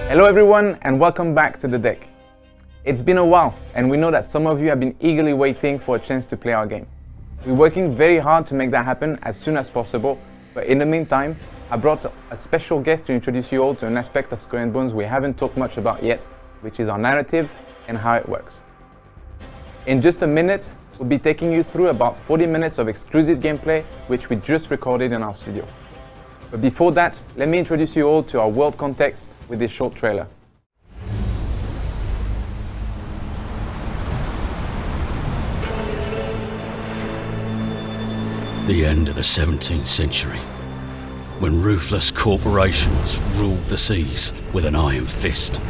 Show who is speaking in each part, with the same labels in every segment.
Speaker 1: Hello everyone and welcome back to The Deck. It's been a while and we know that some of you have been eagerly waiting for a chance to play our game. We're working very hard to make that happen as soon as possible, but in the meantime, I brought a special guest to introduce you all to an aspect of Skull and Bones we haven't talked much about yet, which is our narrative and how it works. In just a minute, we'll be taking you through about 40 minutes of exclusive gameplay, which we just recorded in our studio. But before that, let me introduce you all to our world context with this short trailer.
Speaker 2: The end of the 17th century, when ruthless corporations ruled the seas with an iron fist.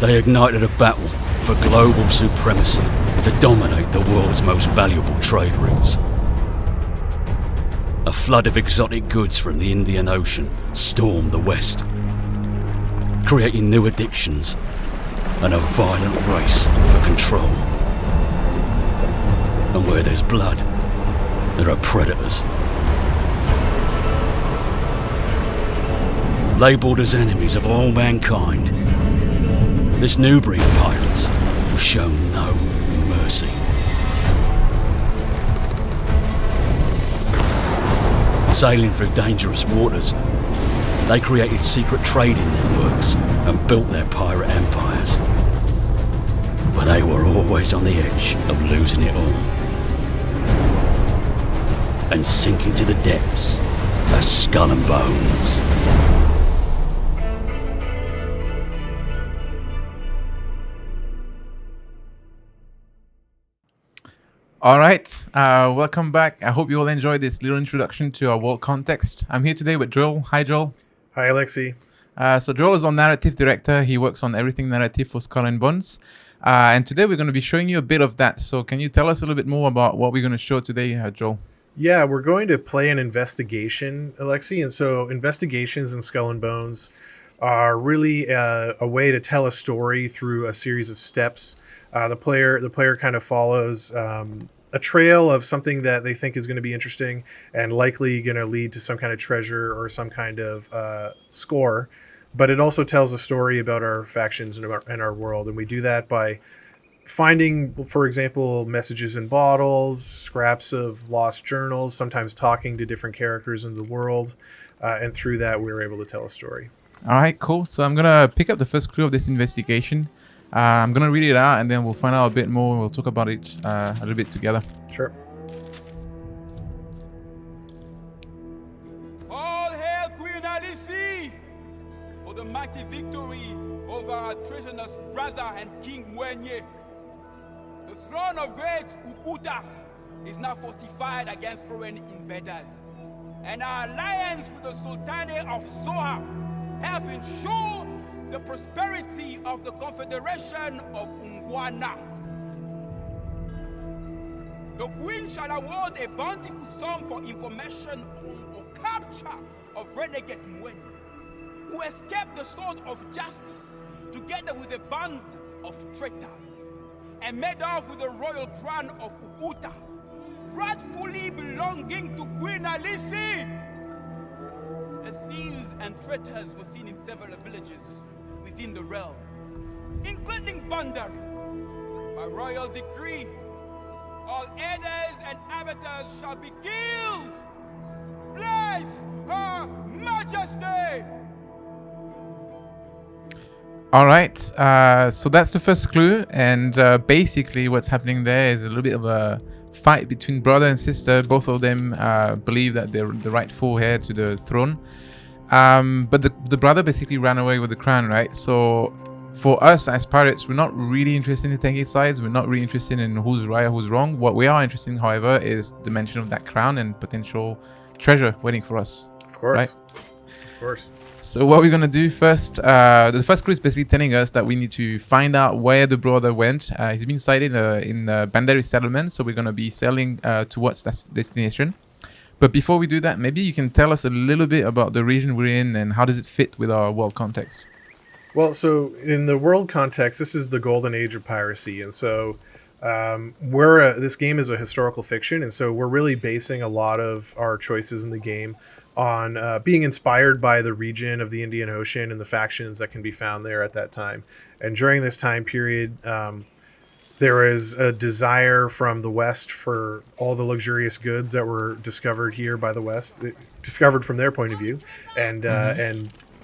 Speaker 2: They ignited a battle for global supremacy to dominate the world's most valuable trade routes. A flood of exotic goods from the Indian Ocean stormed the West, creating new addictions and a violent race for control. And where there's blood, there are predators. Labelled as enemies of all mankind, this new breed of pirates will show no mercy. Sailing through dangerous waters, they created secret trading networks and built their pirate empires. But they were always on the edge of losing it all and sinking to the depths as Skull and Bones.
Speaker 3: All right, welcome back. I hope you all enjoyed this little introduction to our world context. I'm here today with Joel. Hi, Joel.
Speaker 4: Hi, Alexi.
Speaker 3: So Joel is our narrative director. He works on everything narrative for Skull and Bones. And today we're going to be showing you a bit of that. So can you tell us a little bit more about what we're going to show today, Joel?
Speaker 4: Yeah, we're going to play an investigation, Alexi. And so investigations in Skull and Bones are really a way to tell a story through a series of steps. The player kind of follows a trail of something that they think is going to be interesting and likely going to lead to some kind of treasure or some kind of score. But it also tells a story about our factions and our world. And we do that by finding, for example, messages in bottles, scraps of lost journals, sometimes talking to different characters in the world. And through that, we were able to tell a story.
Speaker 3: All right, cool. So I'm going to pick up the first clue of this investigation. I'm going to read it out and then we'll find out a bit more. We'll talk about it a little bit together.
Speaker 4: Sure.
Speaker 5: All hail Queen Alice for the mighty victory over our treasonous brother and King Wenye. The throne of great Ukuta is now fortified against foreign invaders. And our alliance with the Sultanate of Soha help ensure the prosperity of the Confederation of Ungwana. The Queen shall award a bountiful sum for information on or capture of renegade Mwenye, who escaped the sword of justice together with a band of traitors, and made off with the royal crown of Ukuta, rightfully belonging to Queen Alice. The thieves and traitors were seen in several villages within the realm, including Bandari. By royal decree, all aiders and abettors shall be killed. Bless Her Majesty!
Speaker 3: All right, so that's the first clue. And basically what's happening there is a little bit of a fight between brother and sister. Both of them believe that they're the rightful heir to the throne. But the brother basically ran away with the crown, right? So for us as pirates, we're not really interested in taking sides. We're not really interested in who's right or who's wrong. What we are interested in, however, is the mention of that crown and potential treasure waiting for us.
Speaker 4: Of course.
Speaker 3: Right?
Speaker 4: Of course.
Speaker 3: So what we're going to do first, the first clue is basically telling us that we need to find out where the brother went. He's been sighted in Bandari settlement, so we're going to be sailing towards that destination. But before we do that, maybe you can tell us a little bit about the region we're in and how does it fit with our world context?
Speaker 4: Well, so in the world context, this is the golden age of piracy. And so This game is a historical fiction, and so we're really basing a lot of our choices in the game on being inspired by the region of the Indian Ocean and the factions that can be found there at that time. And during this time period, there is a desire from the West for all the luxurious goods that were discovered here by the West, discovered from their point of view, and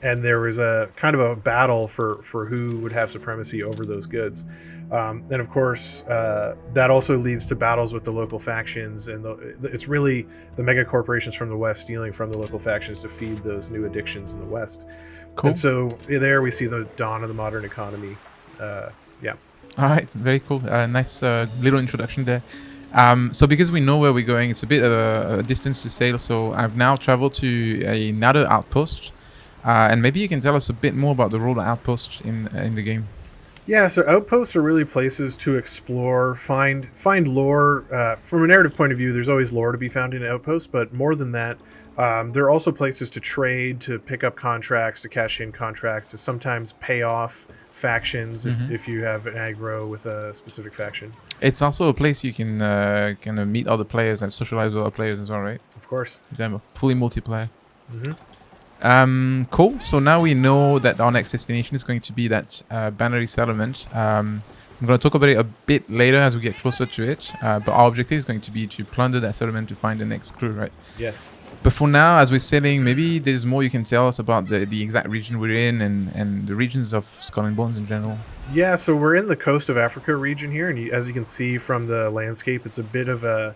Speaker 4: and there was a kind of a battle for who would have supremacy over those goods. And of course, that also leads to battles with the local factions, and it's really the mega corporations from the West stealing from the local factions to feed those new addictions in the West.
Speaker 3: Cool.
Speaker 4: And so there we see the dawn of the modern economy. Yeah.
Speaker 3: All right, very cool. Nice little introduction there. So because we know where we're going, it's a bit of a distance to sail. So I've now traveled to another outpost, and maybe you can tell us a bit more about the role of outposts in the game.
Speaker 4: Yeah, so outposts are really places to explore, find lore. From a narrative point of view, there's always lore to be found in outposts, but more than that, there are also places to trade, to pick up contracts, to cash in contracts, to sometimes pay off factions if you have an aggro with a specific faction.
Speaker 3: It's also a place you can kind of meet other players and socialize with other players as well, right?
Speaker 4: Of course.
Speaker 3: Damn, fully multiplayer. Cool. So now we know that our next destination is going to be that Bannery settlement. I'm going to talk about it a bit later as we get closer to it. But our objective is going to be to plunder that settlement to find the next crew, right?
Speaker 4: Yes.
Speaker 3: But for now, as we're sailing, maybe there's more you can tell us about the exact region we're in and the regions of Skull and Bones in general.
Speaker 4: Yeah, so we're in the coast of Africa region here, and as you can see from the landscape, it's a bit of a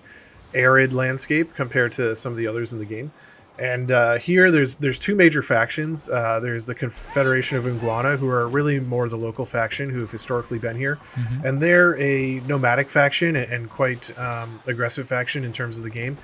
Speaker 4: arid landscape compared to some of the others in the game. And here, there's two major factions. There's the Confederation of Iguana, who are really more the local faction who have historically been here. And they're a nomadic faction and quite aggressive faction in terms of the game.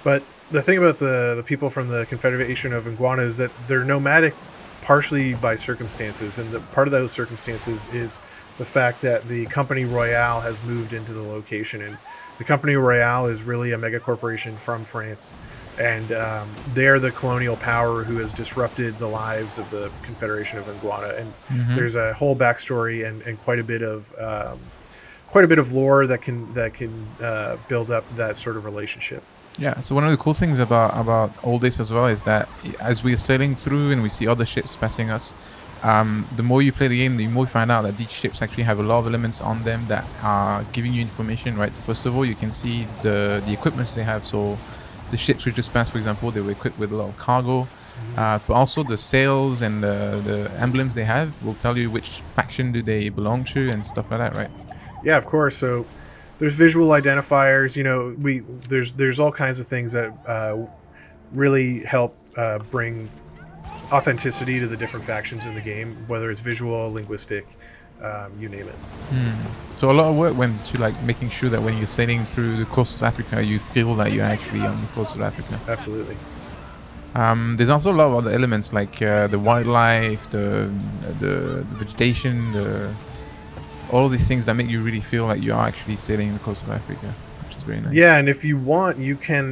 Speaker 4: But the thing about the people from the Confederation of Iguana is that they're nomadic partially by circumstances. And part of those circumstances is the fact that the Company Royale has moved into the location. And the Company Royale is really a mega corporation from France. And they're the colonial power who has disrupted the lives of the Confederation of Iguana. And there's a whole backstory and quite a bit of lore that can build up that sort of relationship.
Speaker 3: Yeah, so one of the cool things about all this as well is that as we're sailing through and we see other ships passing us, the more you play the game, the more you find out that these ships actually have a lot of elements on them that are giving you information, right? First of all, you can see the equipments they have. So the ships we just passed, for example, they were equipped with a lot of cargo, but also the sails and the emblems they have will tell you which faction do they belong to and stuff like that, right?
Speaker 4: Yeah, of course. So there's visual identifiers. You know, there's all kinds of things that really help bring authenticity to the different factions in the game, whether it's visual, linguistic, you name it.
Speaker 3: So a lot of work went to like making sure that when you're sailing through the coast of Africa, you feel that you're actually on the coast of Africa.
Speaker 4: Absolutely.
Speaker 3: There's also a lot of other elements like the wildlife, the vegetation, all of these things that make you really feel like you are actually sailing the coast of Africa, which is very nice.
Speaker 4: Yeah, and if you want,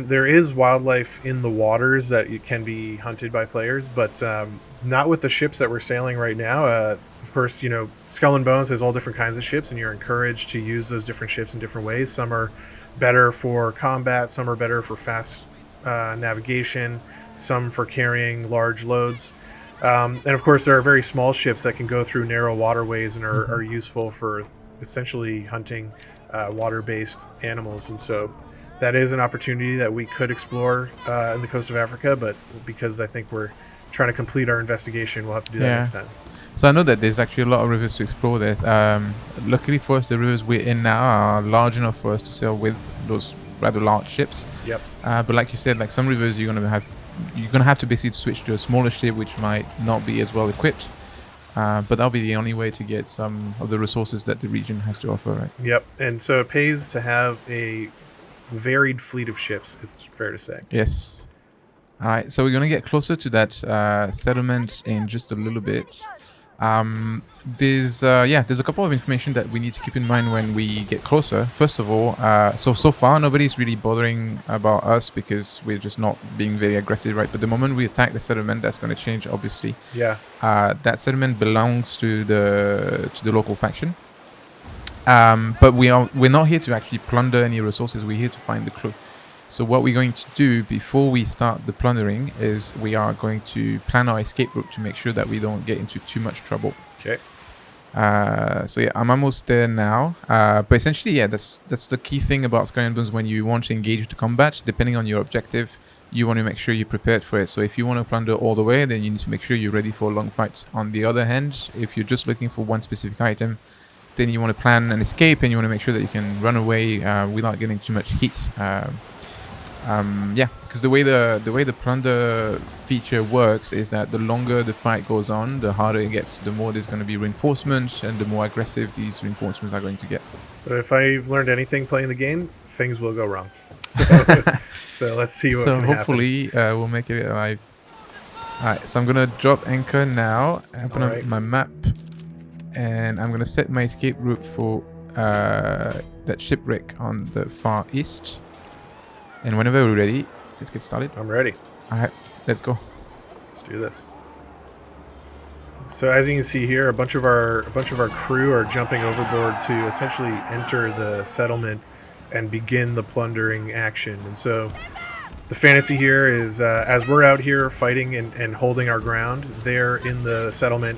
Speaker 4: there is wildlife in the waters that you can be hunted by players, but not with the ships that we're sailing right now. Of course, you know, Skull and Bones has all different kinds of ships, and you're encouraged to use those different ships in different ways. Some are better for combat, some are better for fast navigation, some for carrying large loads. And of course, there are very small ships that can go through narrow waterways and are useful for essentially hunting water-based animals. And so that is an opportunity that we could explore in the coast of Africa, but because I think we're trying to complete our investigation, we'll have to do that next time.
Speaker 3: So I know that there's actually a lot of rivers to explore. Luckily for us, the rivers we're in now are large enough for us to sail with those rather large ships.
Speaker 4: Yep.
Speaker 3: But like you said, like some rivers you're gonna have to basically switch to a smaller ship, which might not be as well equipped. But that'll be the only way to get some of the resources that the region has to offer, right?
Speaker 4: Yep. And so it pays to have a varied fleet of ships, it's fair to say.
Speaker 3: Yes. All right. So we're going to get closer to that settlement in just a little bit. There's a couple of information that we need to keep in mind when we get closer. First of all, so far nobody's really bothering about us because we're just not being very aggressive, right? But the moment we attack the settlement, that's going to change, obviously.
Speaker 4: Yeah.
Speaker 3: That settlement belongs to the local faction, But we're not here to actually plunder any resources. We're here to find the crew. So what we're going to do before we start the plundering is we are going to plan our escape route to make sure that we don't get into too much trouble.
Speaker 4: Okay.
Speaker 3: So yeah, I'm almost there now. But essentially, yeah, that's the key thing about Skull and Bones when you want to engage the combat. Depending on your objective, you want to make sure you're prepared for it. So if you want to plunder all the way, then you need to make sure you're ready for a long fight. On the other hand, if you're just looking for one specific item, then you want to plan an escape and you want to make sure that you can run away without getting too much heat. Yeah, because the way the plunder feature works is that the longer the fight goes on, the harder it gets. The more there's going to be reinforcements, and the more aggressive these reinforcements are going to get.
Speaker 4: But if I've learned anything playing the game, things will go wrong. So, so let's see what
Speaker 3: So
Speaker 4: can happen.
Speaker 3: hopefully we'll make it alive. Alright, so I'm gonna drop anchor now. Open up my map, and I'm gonna set my escape route for that shipwreck on the far east. And whenever we're ready, let's get started.
Speaker 4: I'm ready.
Speaker 3: Alright, let's go.
Speaker 4: Let's do this. So as you can see here, a bunch of our crew are jumping overboard to essentially enter the settlement and begin the plundering action. And so the fantasy here is as we're out here fighting and holding our ground, they're in the settlement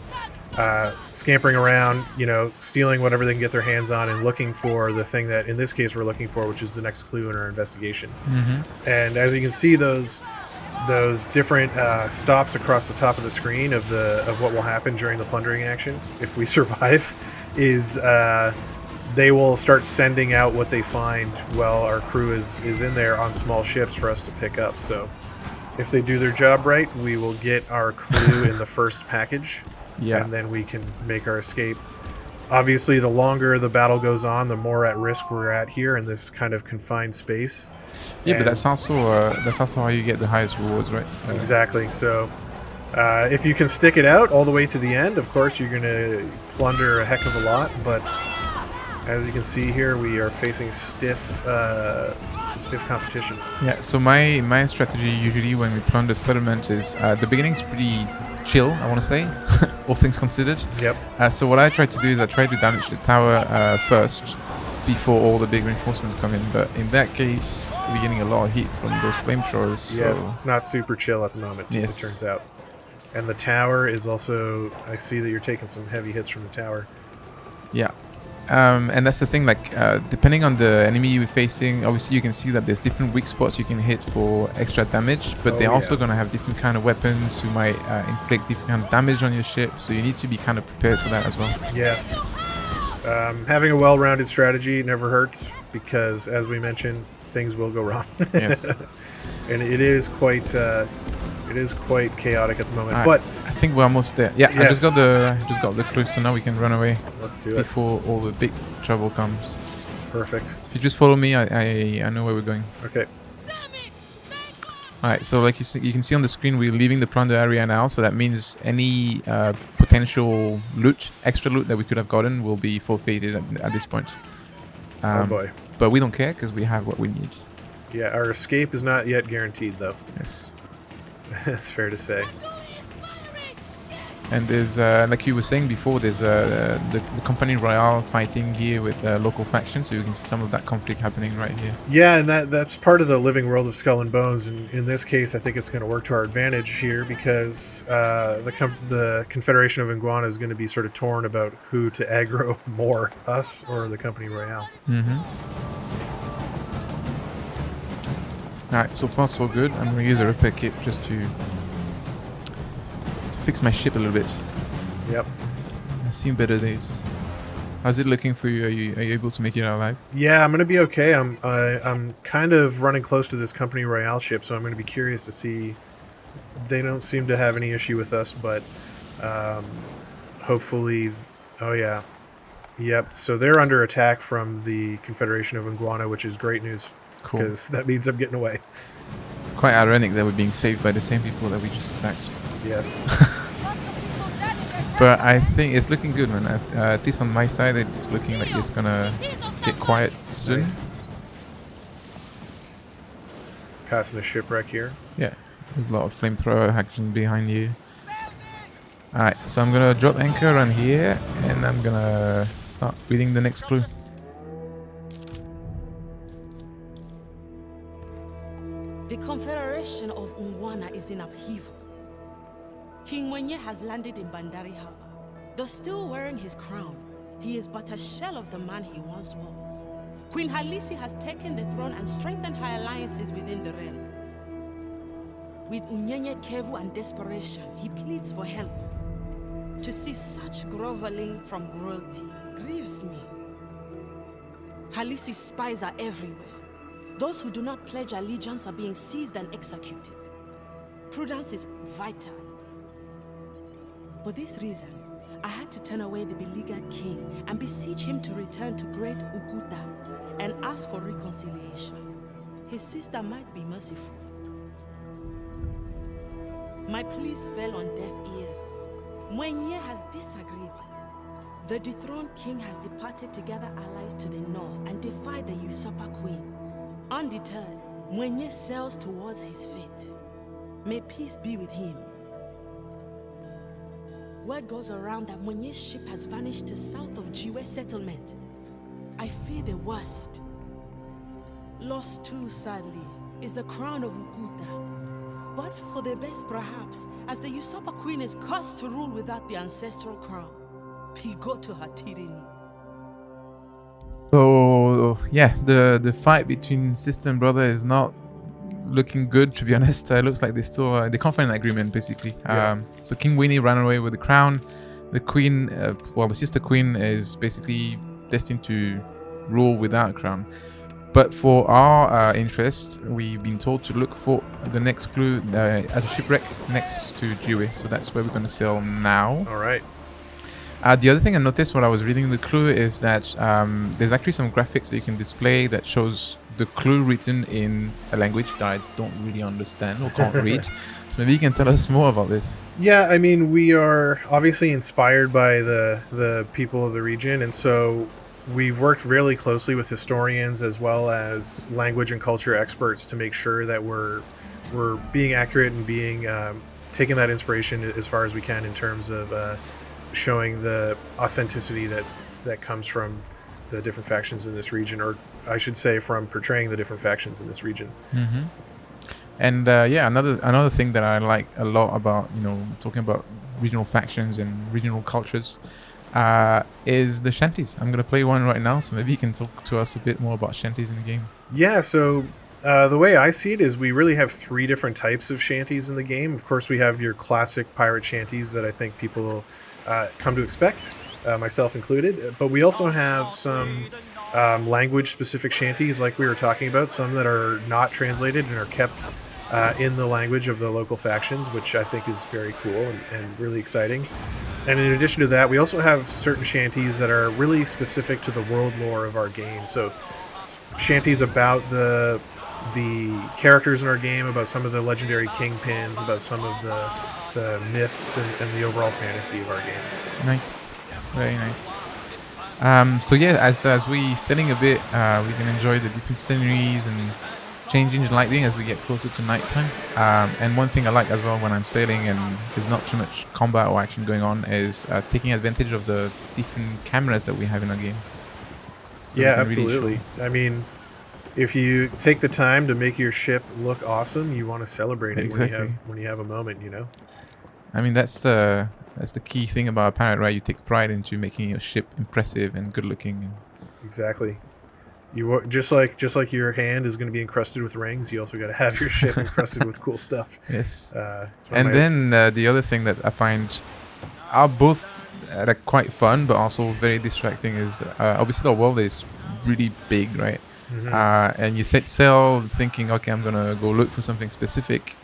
Speaker 4: scampering around, you know, stealing whatever they can get their hands on and looking for the thing that in this case we're looking for, which is the next clue in our investigation. And as you can see, those different stops across the top of the screen of what will happen during the plundering action if we survive is they will start sending out what they find while our crew is in there on small ships for us to pick up. So if they do their job right, we will get our clue in the first package.
Speaker 3: Yeah.
Speaker 4: And then we can make our escape. Obviously, the longer the battle goes on, the more at risk we're at here in this kind of confined space.
Speaker 3: Yeah, but that's also how you get the highest rewards, right?
Speaker 4: Exactly. So if you can stick it out all the way to the end, of course, you're going to plunder a heck of a lot. But as you can see here, we are facing stiff competition. Yeah.
Speaker 3: So my strategy usually when we plunder settlement is the beginning's pretty chill, I want to say, all things considered.
Speaker 4: Yep.
Speaker 3: So what I try to do is I try to damage the tower first before all the big reinforcements come in. But in that case, we're getting a lot of heat from those flamethrowers.
Speaker 4: Yes,
Speaker 3: so
Speaker 4: it's not super chill at the moment,
Speaker 3: yes.
Speaker 4: It turns out. And the tower is also, I see that you're taking some heavy hits from the tower.
Speaker 3: Yeah. And that's the thing, like, depending on the enemy you're facing, obviously you can see that there's different weak spots you can hit for extra damage, but they're also going to have different kind of weapons who might inflict different kind of damage on your ship, so you need to be kind of prepared for that as well.
Speaker 4: Yes. Having a well-rounded strategy never hurts, because, as we mentioned, things will go wrong.
Speaker 3: Yes.
Speaker 4: And it is quite chaotic at the moment, but
Speaker 3: I think we're almost there. Yeah,
Speaker 4: yes.
Speaker 3: I just got the clue, so now we can run away.
Speaker 4: Let's do it
Speaker 3: before all the big trouble comes.
Speaker 4: Perfect.
Speaker 3: So if you just follow me, I know where we're going.
Speaker 4: Okay.
Speaker 3: Alright, so like you can see on the screen, we're leaving the plunder area now, so that means any potential loot, extra loot that we could have gotten will be forfeited at this point.
Speaker 4: Oh boy.
Speaker 3: But we don't care because we have what we need.
Speaker 4: Yeah, our escape is not yet guaranteed, though.
Speaker 3: Yes.
Speaker 4: That's fair to say.
Speaker 3: And there's, like you were saying before, there's the Company Royale fighting here with local factions, so you can see some of that conflict happening right here.
Speaker 4: Yeah, and that's part of the living world of Skull and Bones, and in this case, I think it's going to work to our advantage here, because the Confederation of Iguana is going to be sort of torn about who to aggro more, us or the Company Royale.
Speaker 3: Alright, so far so good. I'm going to use a repair kit just to fix my ship a little bit.
Speaker 4: Yep.
Speaker 3: I've seen better days. How's it looking for you? Are you able to make it out alive?
Speaker 4: Yeah, I'm gonna be okay. I'm kind of running close to this Company Royale ship, so I'm gonna be curious to see. They don't seem to have any issue with us, but hopefully, oh yeah, yep. So they're under attack from the Confederation of Iguana, which is great news.
Speaker 3: Cool.
Speaker 4: Because that means I'm getting away.
Speaker 3: It's quite ironic that we're being saved by the same people that we just attacked.
Speaker 4: Yes.
Speaker 3: But I think it's looking good, man. At least on my side, it's looking like it's gonna get quiet soon.
Speaker 4: Nice. Passing a shipwreck here.
Speaker 3: Yeah, there's a lot of flamethrower action behind you. Alright, so I'm gonna drop anchor around here, and I'm gonna start reading the next clue.
Speaker 6: The Confederation of Ungwana is in upheaval. King Mwenye has landed in Bandari Harbor. Though still wearing his crown, he is but a shell of the man he once was. Queen Halisi has taken the throne and strengthened her alliances within the realm. With Unyenye Kevu and desperation, he pleads for help. To see such groveling from royalty grieves me. Halisi's spies are everywhere. Those who do not pledge allegiance are being seized and executed. Prudence is vital. For this reason, I had to turn away the beleaguered king and beseech him to return to great Uguta and ask for reconciliation. His sister might be merciful. My pleas fell on deaf ears. Mwenye has disagreed. The dethroned king has departed to gather allies to the north and defy the usurper queen. Undeterred, Mwenye sails towards his fate. May peace be with him. Word goes around that Mwenye's ship has vanished to south of Jiwe settlement. I fear the worst. Lost too, sadly, is the crown of Uguta. But for the best perhaps, as the usurper queen is cursed to rule without the ancestral crown. Pigo to her tyranny.
Speaker 3: So yeah, the fight between sister and brother is not looking good, to be honest. It looks like they still they can't find an agreement basically.
Speaker 4: Yeah.
Speaker 3: So King Winnie ran away with the crown. The queen, the sister queen is basically destined to rule without a crown. But for our interest, we've been told to look for the next clue at a shipwreck next to Jiwe. So that's where we're going to sail now.
Speaker 4: All right.
Speaker 3: The other thing I noticed when I was reading the clue is that there's actually some graphics that you can display that shows the clue written in a language that I don't really understand or can't read. So maybe you can tell us more about this.
Speaker 4: Yeah, I mean, we are obviously inspired by the people of the region, and so we've worked really closely with historians as well as language and culture experts to make sure that we're being accurate and being taking that inspiration as far as we can in terms of showing the authenticity that comes from the different factions in this region, or I should say from portraying the different factions in this region.
Speaker 3: Mm-hmm. And yeah, another thing that I like a lot about, talking about regional factions and regional cultures is the shanties. I'm going to play one right now, so maybe you can talk to us a bit more about shanties in the game.
Speaker 4: Yeah, so the way I see it is we really have 3 different types of shanties in the game. Of course, we have your classic pirate shanties that I think people come to expect, myself included. But we also have some language-specific shanties like we were talking about, some that are not translated and are kept in the language of the local factions, which I think is very cool and really exciting. And in addition to that, we also have certain shanties that are really specific to the world lore of our game. So shanties about the characters in our game, about some of the legendary kingpins, about some of the myths and the overall fantasy of our game.
Speaker 3: Nice. Very nice. So yeah, as we setting a bit, we can enjoy the different sceneries and changing the lighting as we get closer to nighttime. And one thing I like as well when I'm sailing and there's not too much combat or action going on is taking advantage of the different cameras that we have in our game. So
Speaker 4: yeah, absolutely. Really I mean, if you take the time to make your ship look awesome, you want to celebrate it when you have a moment,
Speaker 3: I mean, that's the key thing about a pirate, right? You take pride into making your ship impressive and good looking.
Speaker 4: Exactly. You just like your hand is going to be encrusted with rings, you also got to have your ship encrusted with cool stuff.
Speaker 3: Yes. And then the other thing that I find are both quite fun but also very distracting is obviously the world is really big, right? Mm-hmm. And you set sail thinking, okay, I'm gonna go look for something specific,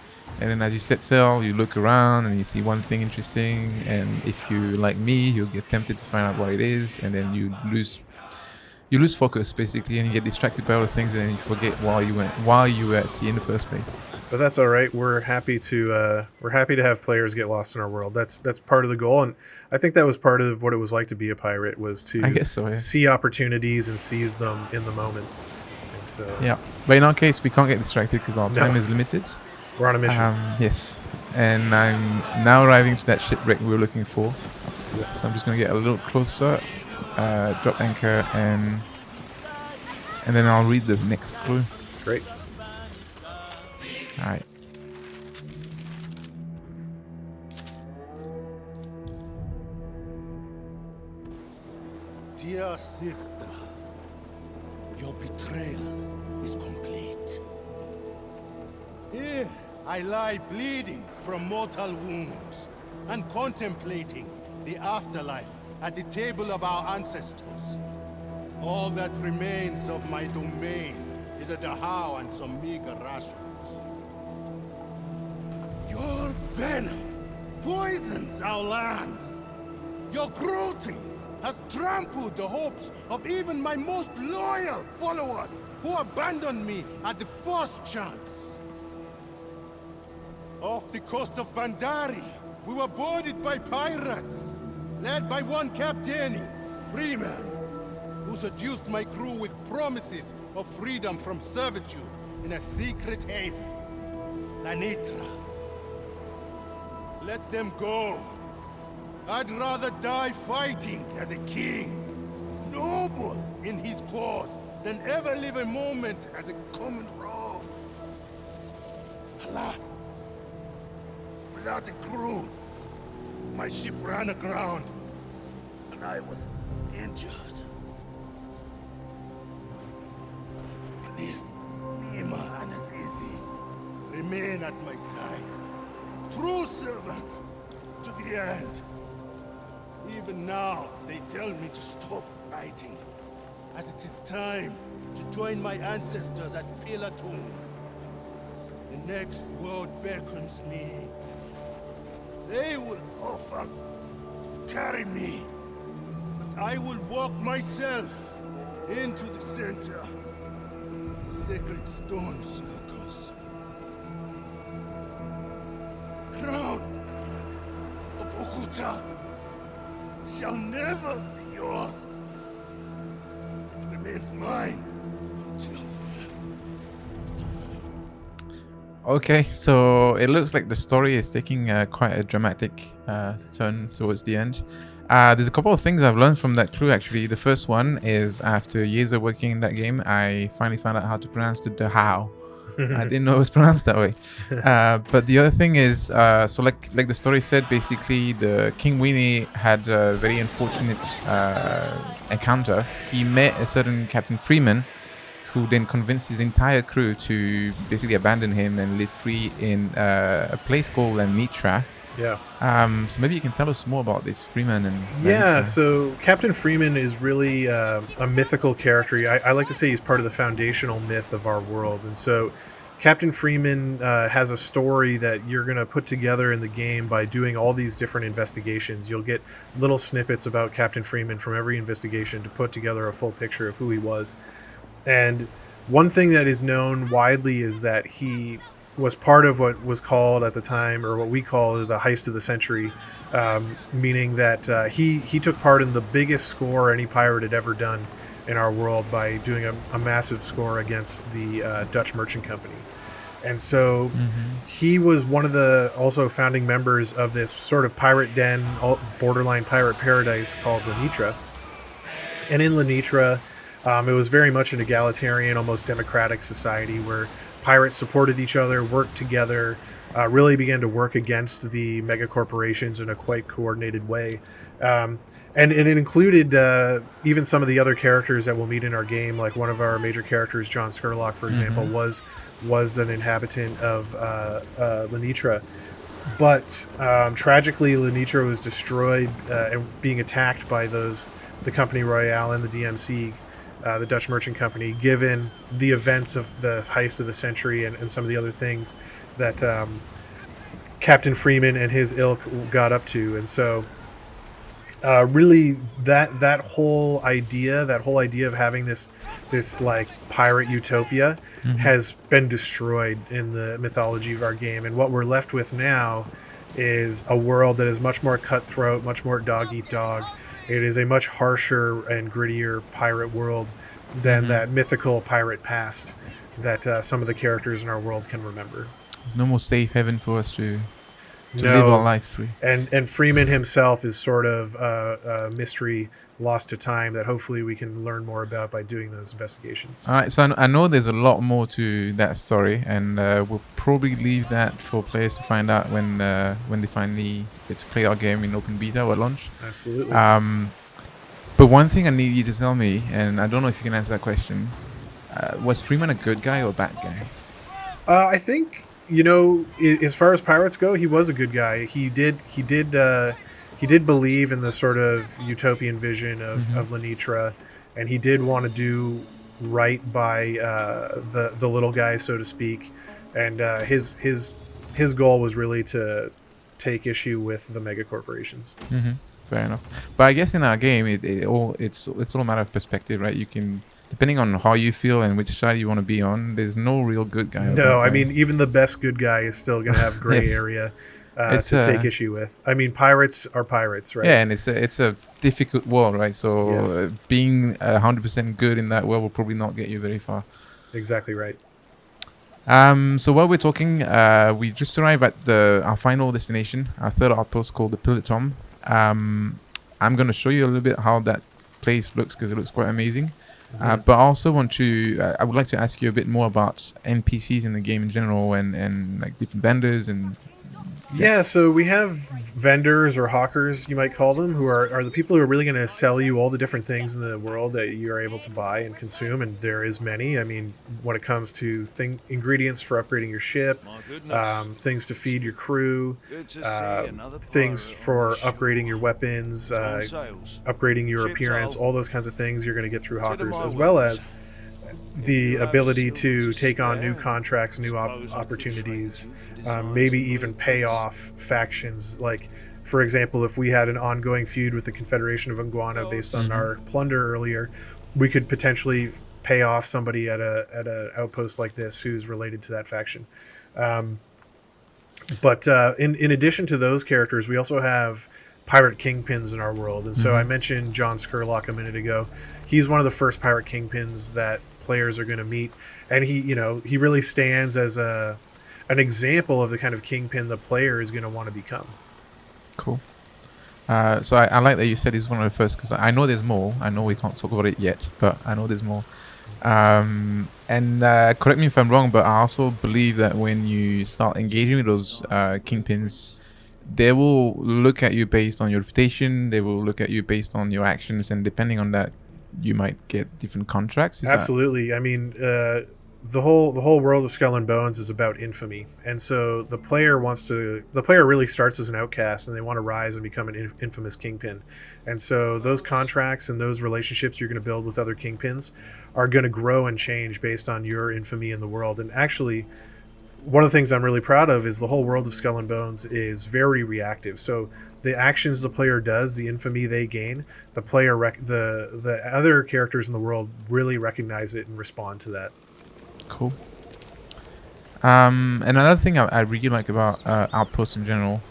Speaker 3: and then as you set sail, you look around and you see one thing interesting, and if you like me, you'll get tempted to find out what it is, and then you lose focus basically, and you get distracted by other things, and then you forget why you were at sea in the first place.
Speaker 4: But that's all right. We're happy to have players get lost in our world. That's part of the goal, and I think that was part of what it was like to be a pirate, was to see opportunities and seize them in the moment. And so
Speaker 3: yeah, but in our case, we can't get distracted because our time is limited.
Speaker 4: We're on a mission.
Speaker 3: Yes, and I'm now arriving to that shipwreck we were looking for. So I'm just going to get a little closer. drop anchor, and then I'll read the next clue.
Speaker 4: Great.
Speaker 3: All right.
Speaker 7: Dear sister, your betrayal is complete. Here I lie bleeding from mortal wounds and contemplating the afterlife at the table of our ancestors. All that remains of my domain is a dhow and some meager rations. Your venom poisons our lands. Your cruelty has trampled the hopes of even my most loyal followers who abandoned me at the first chance. Off the coast of Bandari, we were boarded by pirates, led by one captain, Freeman, who seduced my crew with promises of freedom from servitude in a secret haven, Lanitra. Let them go. I'd rather die fighting as a king, noble in his cause, than ever live a moment as a common rogue. Alas, without a crew, my ship ran aground, and I was injured. Please, Nima and Azizi, remain at my side. True servants to the end. Even now, they tell me to stop fighting, as it is time to join my ancestors at Pilatun. The next world beckons me. They will offer to carry me, but I will walk myself into the center of the sacred stone circles. Crown of Okuta shall never be yours. It remains mine until the end of time.
Speaker 3: Okay, so it looks like the story is taking quite a dramatic turn towards the end. There's a couple of things I've learned from that clue, actually. The first one is, after years of working in that game, I finally found out how to pronounce the how. I didn't know it was pronounced that way. But the other thing is, so like the story said, basically the King Winnie had a very unfortunate encounter. He met a certain Captain Freeman, who then convinced his entire crew to basically abandon him and live free in a place called Lanitra.
Speaker 4: Yeah.
Speaker 3: So maybe you can tell us more about this Freeman and
Speaker 4: Yeah, so Captain Freeman is really a mythical character. I like to say he's part of the foundational myth of our world. And so Captain Freeman has a story that you're going to put together in the game by doing all these different investigations. You'll get little snippets about Captain Freeman from every investigation to put together a full picture of who he was. And one thing that is known widely is that he was part of what was called at the time, or what we call the heist of the century, meaning that he took part in the biggest score any pirate had ever done in our world by doing a massive score against the Dutch Merchant Company. And so he was one of the also founding members of this sort of pirate den, borderline pirate paradise called Lanitra. And in Lanitra, it was very much an egalitarian, almost democratic society where pirates supported each other, worked together, really began to work against the mega corporations in a quite coordinated way. And it included even some of the other characters that we'll meet in our game, like one of our major characters, John Skurlock, for example, was an inhabitant of Lanitra. But tragically, Lanitra was destroyed and being attacked by the Company Royale and the DMC, the Dutch Merchant Company, given the events of the heist of the century and some of the other things that Captain Freeman and his ilk got up to. And so really that whole idea of having this like pirate utopia has been destroyed in the mythology of our game. And what we're left with now is a world that is much more cutthroat, much more dog eat dog. It is a much harsher and grittier pirate world than that mythical pirate past that some of the characters in our world can remember.
Speaker 3: There's no more safe haven for us to to live our life free.
Speaker 4: And Freeman himself is sort of a mystery lost to time that hopefully we can learn more about by doing those investigations.
Speaker 3: All right, so I know there's a lot more to that story, and we'll probably leave that for players to find out when they finally get to play our game in open beta or at launch.
Speaker 4: Absolutely.
Speaker 3: But one thing I need you to tell me, and I don't know if you can answer that question, was Freeman a good guy or a bad guy?
Speaker 4: I think, as far as pirates go, he was a good guy. He did believe in the sort of utopian vision of Lenitra, and he did want to do right by the little guy, so to speak. And his goal was really to take issue with the mega corporations.
Speaker 3: Fair enough. But I guess in our game, it's all a matter of perspective, right? You can, depending on how you feel and which side you want to be on, there's no real good guy.
Speaker 4: No, I mean, even the best good guy is still going to have gray
Speaker 3: Yes.
Speaker 4: area to take issue with. I mean, pirates are pirates, right?
Speaker 3: Yeah, and it's a difficult world, right? So
Speaker 4: Yes.
Speaker 3: Being 100% good in that world will probably not get you very far.
Speaker 4: Exactly right.
Speaker 3: So while we're talking, we just arrived at our final destination, our third outpost called the Pillar Tom. I'm going to show you a little bit how that place looks because it looks quite amazing. But I also want to, I would like to ask you a bit more about NPCs in the game in general and like different vendors and...
Speaker 4: Yeah, so we have vendors or hawkers, you might call them, who are the people who are really going to sell you all the different things in the world that you are able to buy and consume, and there is many. I mean, when it comes to ingredients for upgrading your ship, things to feed your crew, things for upgrading your weapons, upgrading your appearance, all those kinds of things you're going to get through hawkers, as well as the ability to take on new contracts, new opportunities, maybe even pay off factions. Like, for example, if we had an ongoing feud with the Confederation of Iguana based on our plunder earlier, we could potentially pay off somebody at a outpost like this who's related to that faction. But in addition to those characters, we also have pirate kingpins in our world. And so I mentioned John Skurlock a minute ago. He's one of the first pirate kingpins that players are going to meet, and he really stands as an example of the kind of kingpin the player is going to want to become.
Speaker 3: Cool. So I like that you said he's one of the first, because I know there's more. I know we can't talk about it yet, but I know there's more. And correct me if I'm wrong, but I also believe that when you start engaging with those kingpins, they will look at you based on your reputation. They will look at you based on your actions, and depending on that, you might get different contracts.
Speaker 4: Absolutely. I mean, the whole world of Skull and Bones is about infamy, and so the player really starts as an outcast, and they want to rise and become an infamous kingpin. And so those contracts and those relationships you're going to build with other kingpins are going to grow and change based on your infamy in the world. And actually, one of the things I'm really proud of is the whole world of Skull and Bones is very reactive. So the actions the player does, the infamy they gain, the player the other characters in the world really recognize it and respond to that.
Speaker 3: Cool. Another thing I really like about outposts in general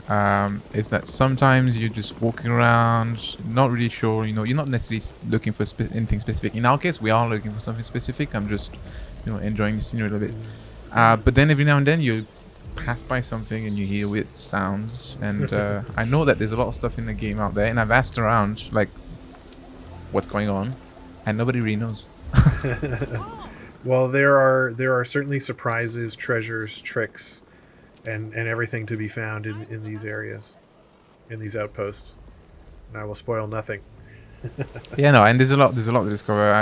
Speaker 3: is that sometimes you're just walking around, not really sure. You're not necessarily looking for anything specific. In our case, we are looking for something specific. I'm just enjoying the scenery a little bit. But then every now and then you pass by something and you hear weird sounds, and I know that there's a lot of stuff in the game out there, and I've asked around like what's going on, and nobody really knows.
Speaker 4: Well, there are certainly surprises, treasures, tricks, and everything to be found in these areas, in these outposts, and I will spoil nothing.
Speaker 3: Yeah, no, and there's a lot to discover.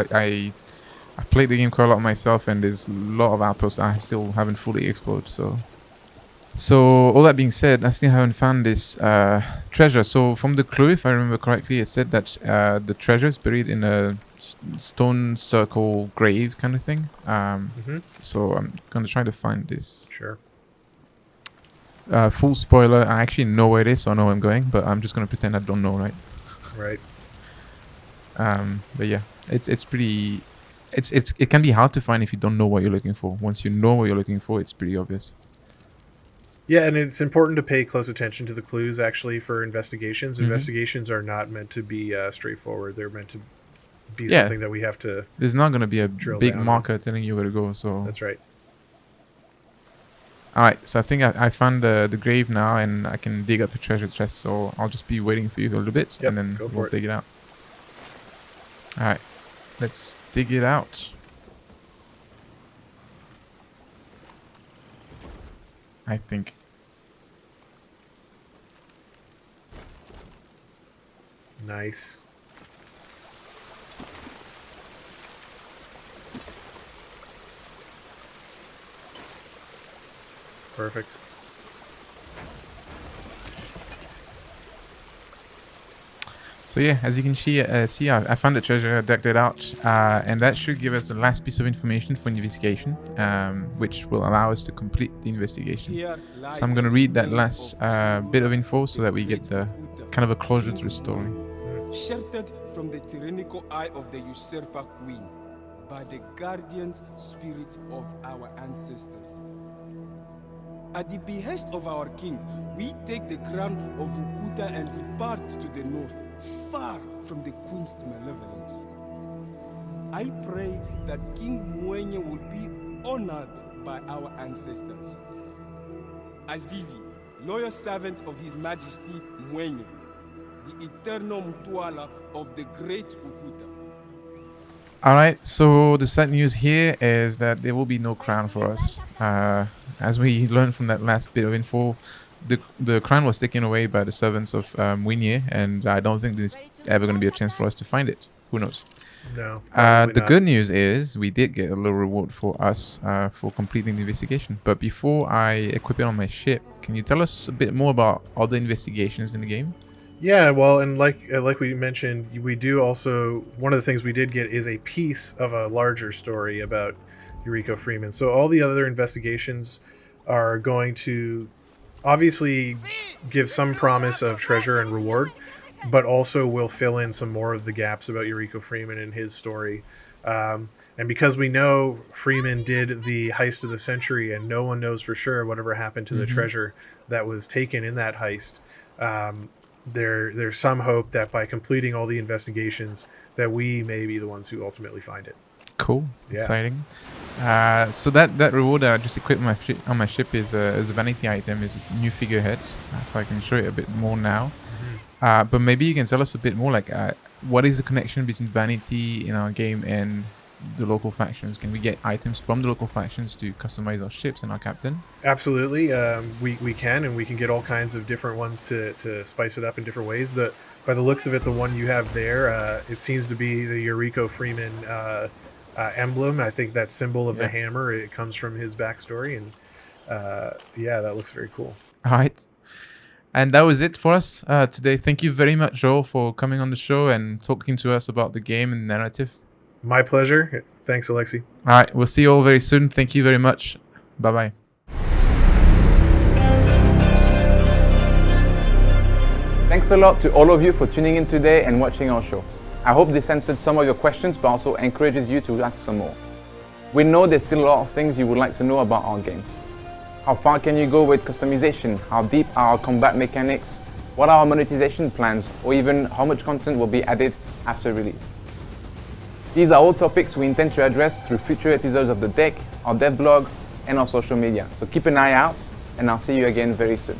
Speaker 3: I played the game quite a lot myself, and there's a lot of outposts I still haven't fully explored. So all that being said, I still haven't found this treasure. So from the clue, if I remember correctly, it said that the treasure is buried in a stone circle grave kind of thing. So I'm going to try to find this.
Speaker 4: Sure.
Speaker 3: Full spoiler, I actually know where it is, so I know where I'm going, but I'm just going to pretend I don't know, right?
Speaker 4: Right.
Speaker 3: But yeah, it's pretty... It can be hard to find if you don't know what you're looking for. Once you know what you're looking for, it's pretty obvious.
Speaker 4: Yeah, and it's important to pay close attention to the clues, actually, for investigations. Investigations are not meant to be straightforward. They're meant to be something that we have to...
Speaker 3: There's not going to be a big
Speaker 4: down
Speaker 3: marker telling you where to go, so...
Speaker 4: That's right.
Speaker 3: Alright, so I think I found the grave now, and I can dig up the treasure chest, so I'll just be waiting for you a little bit,
Speaker 4: Yep,
Speaker 3: and then
Speaker 4: go for
Speaker 3: we'll
Speaker 4: it.
Speaker 3: dig it out. Alright, let's dig it out. I think.
Speaker 4: Nice. Perfect.
Speaker 3: So yeah, as you can see, I found the treasure, decked it out, and that should give us the last piece of information for investigation, which will allow us to complete the investigation. So I'm going to read that last bit of info so that we get the kind of a closure to the story.
Speaker 5: Sheltered from the tyrannical eye of the usurper queen by the guardian spirit of our ancestors. At the behest of our king, we take the crown of Ukuta and depart to the north, far from the queen's malevolence. I pray that King Mwenye will be honored by our ancestors. Azizi, loyal servant of His Majesty Mwenye, the eternal Mutwala of the great Ukuta.
Speaker 3: Alright, so the sad news here is that there will be no crown for us. As we learned from that last bit of info, the crown was taken away by the servants of Winnie, and I don't think there's ever going to be a chance for us to find it. Who knows?
Speaker 4: No.
Speaker 3: The good news is we did get a little reward for us for completing the investigation. But before I equip it on my ship, can you tell us a bit more about other investigations in the game?
Speaker 4: Yeah, well, and like we mentioned, we do also, one of the things we did get is a piece of a larger story about Yuriko Freeman. So all the other investigations are going to obviously give some promise of treasure and reward, but also will fill in some more of the gaps about Yuriko Freeman and his story. And because we know Freeman did the heist of the century, and no one knows for sure whatever happened to the treasure that was taken in that heist, there's some hope that by completing all the investigations that we may be the ones who ultimately find it.
Speaker 3: Cool.
Speaker 4: Yeah.
Speaker 3: Exciting. So that reward that I just equipped on my ship is a vanity item, is a new figurehead. So I can show it a bit more now. But maybe you can tell us a bit more, like what is the connection between vanity in our game and the local factions? Can we get items from the local factions to customize our ships and our captain?
Speaker 4: Absolutely. We can, and we can get all kinds of different ones to spice it up in different ways. By the looks of it, the one you have there, it seems to be the Yuriko Freeman emblem. I think that symbol of the hammer, it comes from his backstory, and yeah, that looks very cool.
Speaker 3: All right. And that was it for us today. Thank you very much, Joel, for coming on the show and talking to us about the game and the narrative.
Speaker 4: My pleasure. Thanks, Alexi.
Speaker 3: All right. We'll see you all very soon. Thank you very much. Bye-bye.
Speaker 1: Thanks a lot to all of you for tuning in today and watching our show. I hope this answered some of your questions, but also encourages you to ask some more. We know there's still a lot of things you would like to know about our game. How far can you go with customization? How deep are our combat mechanics? What are our monetization plans? Or even how much content will be added after release? These are all topics we intend to address through future episodes of The Deck, our dev blog, and our social media. So keep an eye out, and I'll see you again very soon.